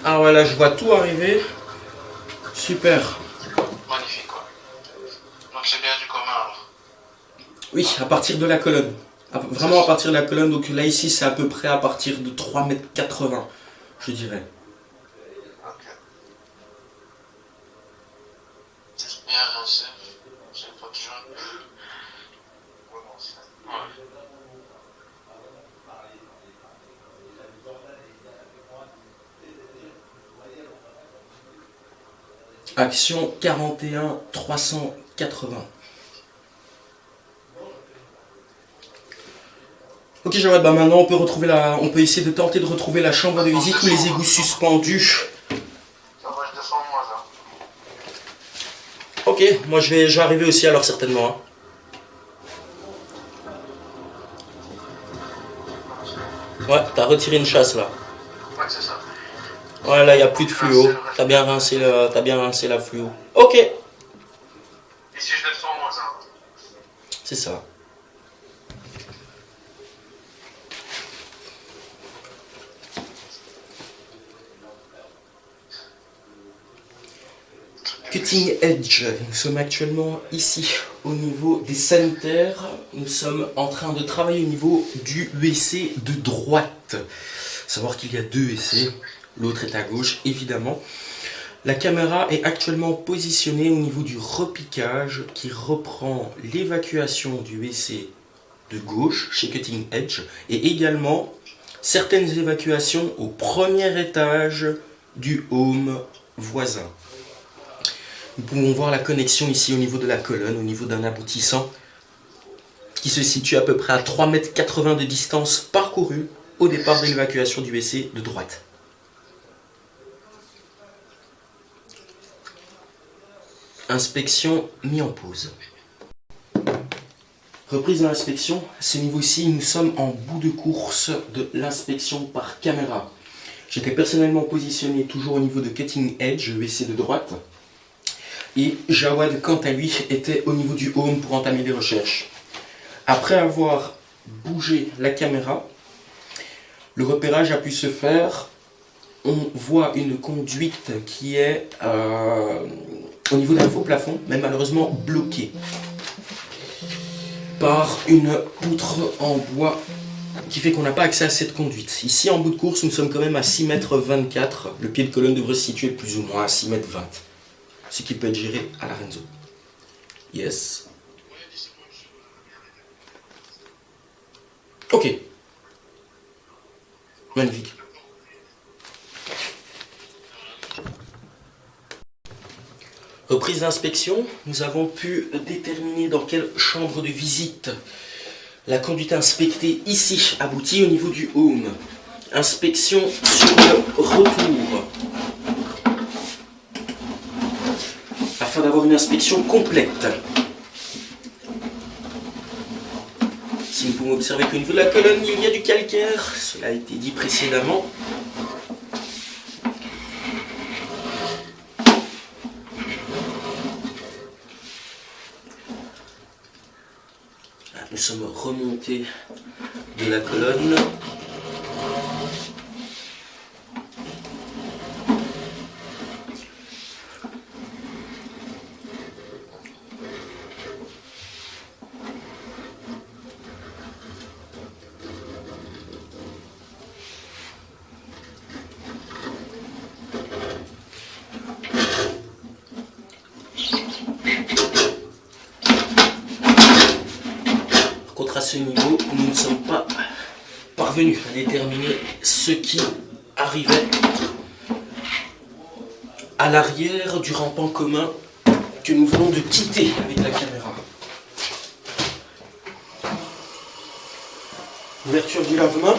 Ah voilà, je vois tout arriver. Super. Magnifique, quoi. Donc c'est bien du commun, alors. Oui, à partir de la colonne. Vraiment à partir de la colonne. Donc là, ici, c'est à peu près à partir de 3,80 m, je dirais. Ok. C'est bien lancé. C'est pas toujours... Ouais. Action 41 380. Ok, Jawad, bah maintenant on peut essayer de tenter de retrouver la chambre de visite ou les égouts suspendus. Ça va, je descends moi, là. Ok, moi je vais arriver aussi alors certainement, hein. Ouais, t'as retiré une chasse là. Ouais, c'est ça. Ouais, là, il n'y a plus de Faut rincer fluo. le reste. T'as bien rincé la fluo. Ok, Et si je descends moi, ça va. c'est ça. Cutting Edge, nous sommes actuellement ici au niveau des sanitaires. Nous sommes en train de travailler au niveau du WC de droite. Savoir qu'il y a deux WC, l'autre est à gauche évidemment. La caméra est actuellement positionnée au niveau du repiquage qui reprend l'évacuation du WC de gauche chez Cutting Edge et également certaines évacuations au premier étage du home voisin. Nous pouvons voir la connexion ici au niveau de la colonne, au niveau d'un aboutissant qui se situe à peu près à 3,80 m de distance parcourue au départ de l'évacuation du WC de droite. Inspection mis en pause. Reprise de l'inspection. À ce niveau-ci, nous sommes en bout de course de l'inspection par caméra. J'étais personnellement positionné toujours au niveau de Cutting Edge, WC de droite. Et Jawad, quant à lui, était au niveau du home pour entamer des recherches. Après avoir bougé la caméra, le repérage a pu se faire. On voit une conduite qui est au niveau d'un faux plafond, mais malheureusement bloquée par une poutre en bois qui fait qu'on n'a pas accès à cette conduite. Ici, en bout de course, nous sommes quand même à 6,24 m. Le pied de colonne devrait se situer plus ou moins à 6,20 m, ce qui peut être géré à la Renzo. Yes. Ok. Magnifique. Reprise d'inspection, nous avons pu déterminer dans quelle chambre de visite la conduite inspectée ici aboutit au niveau du home. Inspection sur le retour. Afin d'avoir une inspection complète. Si nous pouvons observer qu'au niveau de la colonne, il y a du calcaire, cela a été dit précédemment. Nous sommes remontés de la colonne. À ce niveau, nous ne sommes pas parvenus à déterminer ce qui arrivait à l'arrière du rampant commun que nous venons de quitter avec la caméra. Ouverture du lave-main.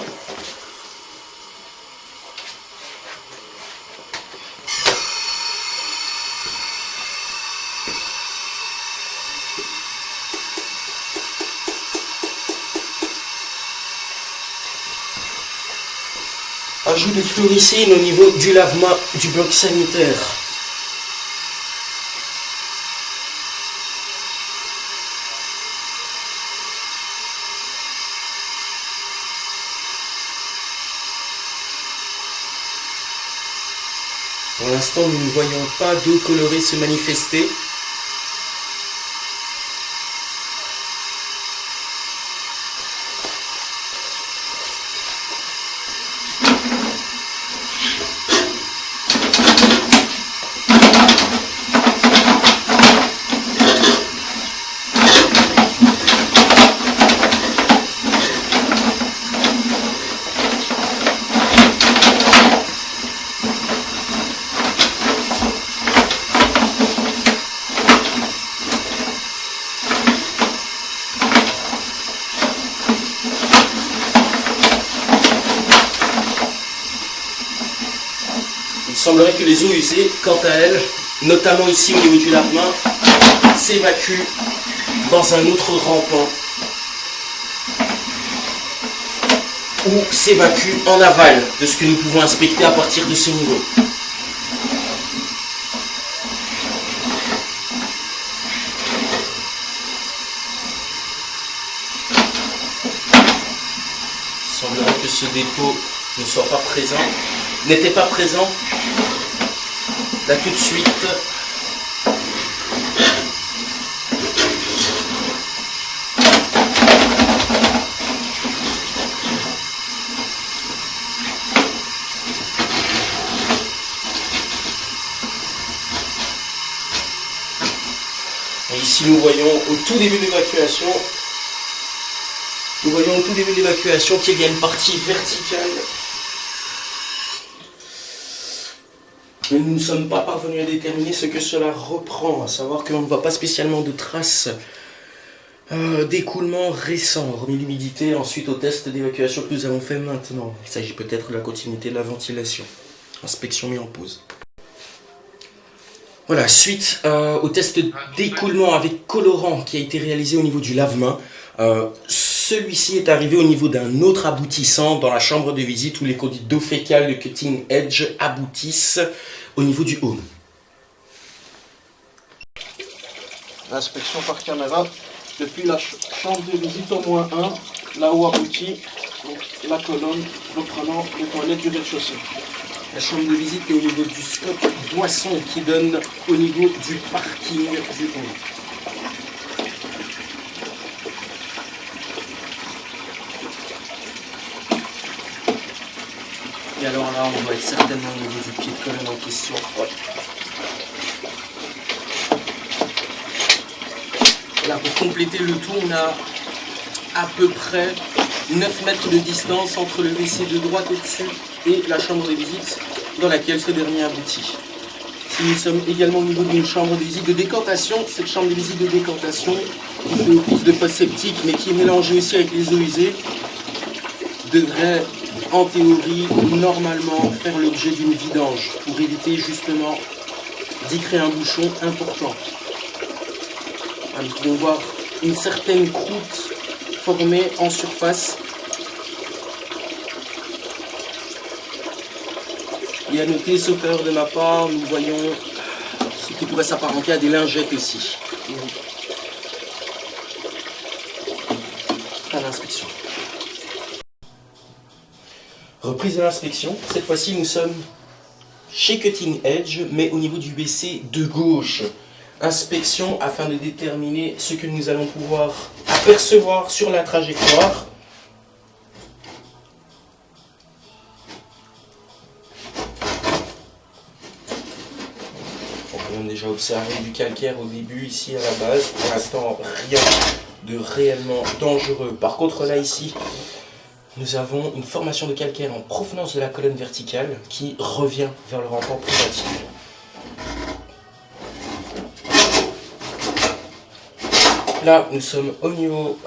Ajout de fluoricine au niveau du lavement du bloc sanitaire. Pour l'instant, nous ne voyons pas d'eau colorée se manifester. Il semblerait que les eaux usées, quant à elles, notamment ici au niveau du lave-main, s'évacuent dans un autre rampant ou s'évacuent en aval de ce que nous pouvons inspecter à partir de ce niveau. Il semblerait que ce dépôt ne soit pas présent, n'était pas présent là tout de suite. Et ici nous voyons au tout début de l'évacuation, qu'il y a une partie verticale. Mais nous ne sommes pas parvenus à déterminer ce que cela reprend, à savoir qu'on ne voit pas spécialement de traces d'écoulement récent, hormis l'humidité, ensuite au test d'évacuation que nous avons fait maintenant. Il s'agit peut-être de la continuité de la ventilation. Inspection mise en pause. Voilà, suite au test d'écoulement avec colorant qui a été réalisé au niveau du lave-main, celui-ci est arrivé au niveau d'un autre aboutissant dans la chambre de visite où les conduits d'eau fécale de cutting edge aboutissent au niveau du home. Inspection par caméra depuis la chambre de visite au moins 1, là où aboutit donc, la colonne reprenant les toilettes du rez-de-chaussée. La chambre de visite est au niveau du stock boisson qui donne au niveau du parking du home. Et alors là, on va être certainement au niveau du pied de colonne en question. Ouais. Là, pour compléter le tout, on a à peu près 9 mètres de distance entre le WC de droite au-dessus et la chambre de visite dans laquelle ce dernier aboutit. Si nous sommes également au niveau d'une chambre de visite de décantation, cette chambre de visite de décantation qui fait office de fosse septique mais qui est mélangée aussi avec les eaux usées devrait en théorie normalement faire l'objet d'une vidange pour éviter justement d'y créer un bouchon important. Nous pouvons voir une certaine croûte formée en surface. Et à noter, sauf erreur de ma part, nous voyons ce qui pourrait s'apparenter à des lingettes aussi. À l'inspection. Reprise de l'inspection. Cette fois-ci, nous sommes chez Cutting Edge, mais au niveau du WC de gauche. Inspection afin de déterminer ce que nous allons pouvoir apercevoir sur la trajectoire. On peut même déjà observer du calcaire au début ici à la base. Pour l'instant, rien de réellement dangereux. Par contre, là ici, nous avons une formation de calcaire en provenance de la colonne verticale qui revient vers le rampant privatif. Là, nous sommes au niveau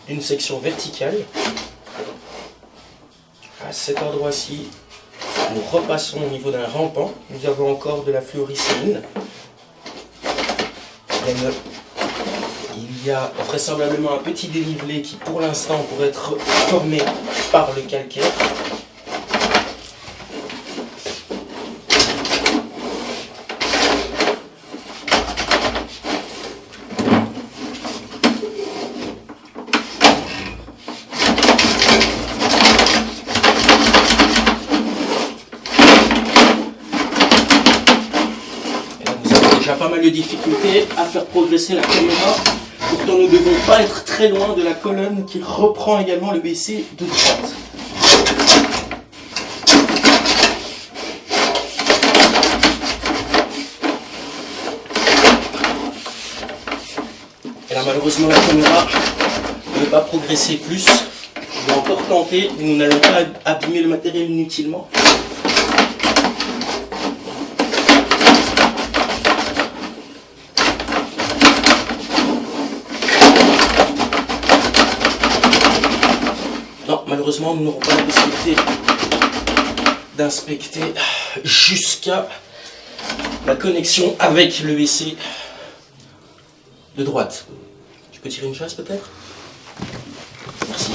d'une section verticale. À cet endroit-ci, nous repassons au niveau d'un rampant. Nous avons encore de la fluoricéine. Il y a vraisemblablement un petit dénivelé qui, pour l'instant, pourrait être formé par le calcaire. déjà pas mal de difficultés à faire progresser la caméra. Pourtant, nous ne devons pas être très loin de la colonne qui reprend également le WC de droite. Et là, malheureusement, la caméra ne veut pas progresser plus. Je vais encore tenter, mais nous n'allons pas abîmer le matériel inutilement. Non, malheureusement, nous n'aurons pas la possibilité d'inspecter jusqu'à la connexion avec le WC de droite. Tu peux tirer une chasse peut-être? Merci.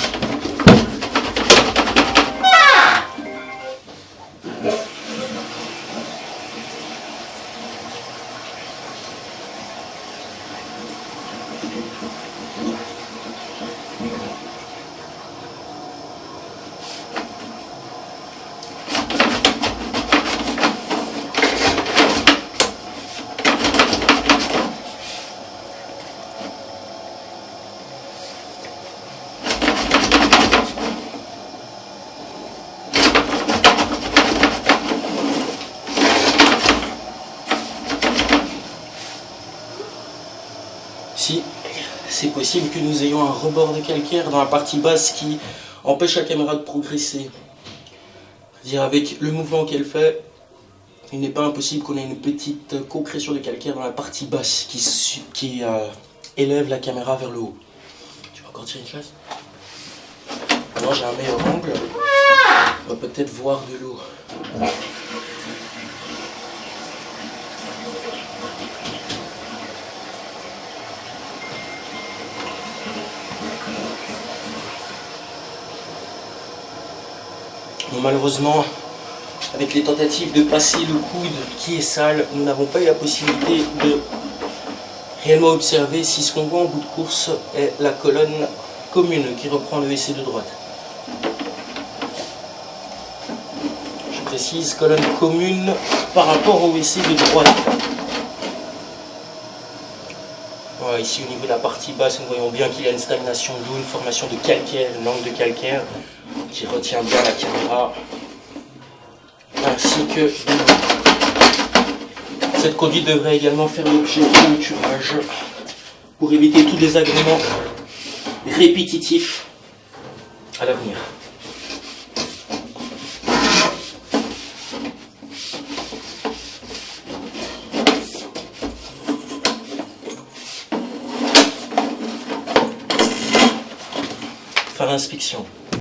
Si c'est possible que nous ayons un rebord de calcaire dans la partie basse qui empêche la caméra de progresser. C'est-à-dire avec le mouvement qu'elle fait, il n'est pas impossible qu'on ait une petite concrétion de calcaire dans la partie basse qui élève la caméra vers le haut. Tu vas encore tirer une chaise? Maintenant j'ai un meilleur angle, on va peut-être voir de l'eau. Bon, malheureusement, avec les tentatives de passer le coude qui est sale, nous n'avons pas eu la possibilité de réellement observer si ce qu'on voit en bout de course est la colonne commune qui reprend le WC de droite. Je précise, colonne commune par rapport au WC de droite. Voilà, ici au niveau de la partie basse, nous voyons bien qu'il y a une stagnation d'eau, une formation de calcaire, une langue de calcaire qui retient bien la caméra, ainsi que cette conduite devrait également faire l'objet de clôturage pour éviter tout désagrément répétitif à l'avenir. Fin d'inspection.